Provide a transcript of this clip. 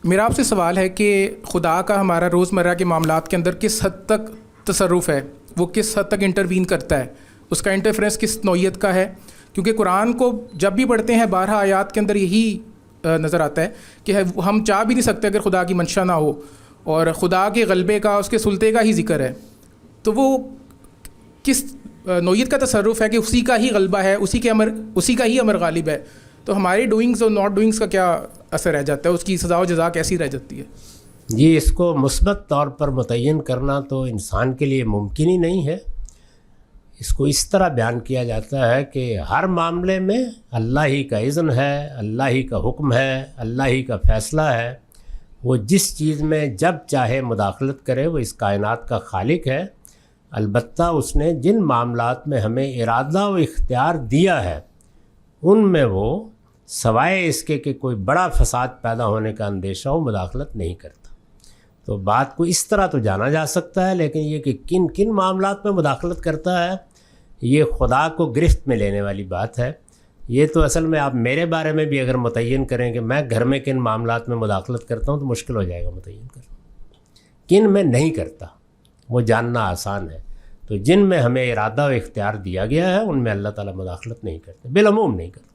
میرا آپ سے سوال ہے کہ خدا کا ہمارا روزمرہ کے معاملات کے اندر کس حد تک تصرف ہے، وہ کس حد تک انٹروین کرتا ہے، اس کا انٹرفیرنس کس نوعیت کا ہے؟ کیونکہ قرآن کو جب بھی پڑھتے ہیں 12 آیات کے اندر یہی نظر آتا ہے کہ ہم چاہ بھی نہیں سکتے اگر خدا کی منشا نہ ہو، اور خدا کے غلبے کا، اس کے سلطے کا ہی ذکر ہے. تو وہ کس نوعیت کا تصرف ہے کہ اسی کا ہی غلبہ ہے، اسی کا ہی امر غالب ہے. تو ہماری ڈوئنگز اور ناٹ ڈوئنگز کا کیا اثر رہ جاتا ہے، اس کی سزا و جزا کیسی رہ جاتی ہے؟ جی، اس کو مثبت طور پر متعین کرنا تو انسان کے لیے ممکن ہی نہیں ہے. اس کو اس طرح بیان کیا جاتا ہے کہ ہر معاملے میں اللہ ہی کا اذن ہے، اللہ ہی کا حکم ہے، اللہ ہی کا فیصلہ ہے. وہ جس چیز میں جب چاہے مداخلت کرے، وہ اس کائنات کا خالق ہے. البتہ اس نے جن معاملات میں ہمیں ارادہ و اختیار دیا ہے، ان میں وہ سوائے اس کے کہ کوئی بڑا فساد پیدا ہونے کا اندیشہ ہو، مداخلت نہیں کرتا. تو بات کو اس طرح تو جانا جا سکتا ہے، لیکن یہ کہ کن کن معاملات میں مداخلت کرتا ہے، یہ خدا کو گرفت میں لینے والی بات ہے. یہ تو اصل میں آپ میرے بارے میں بھی اگر متعین کریں کہ میں گھر میں کن معاملات میں مداخلت کرتا ہوں تو مشکل ہو جائے گا متعین کرنا. کن میں نہیں کرتا وہ جاننا آسان ہے. تو جن میں ہمیں ارادہ و اختیار دیا گیا ہے ان میں اللہ تعالیٰ مداخلت نہیں کرتے، بالعموم نہیں کرتے.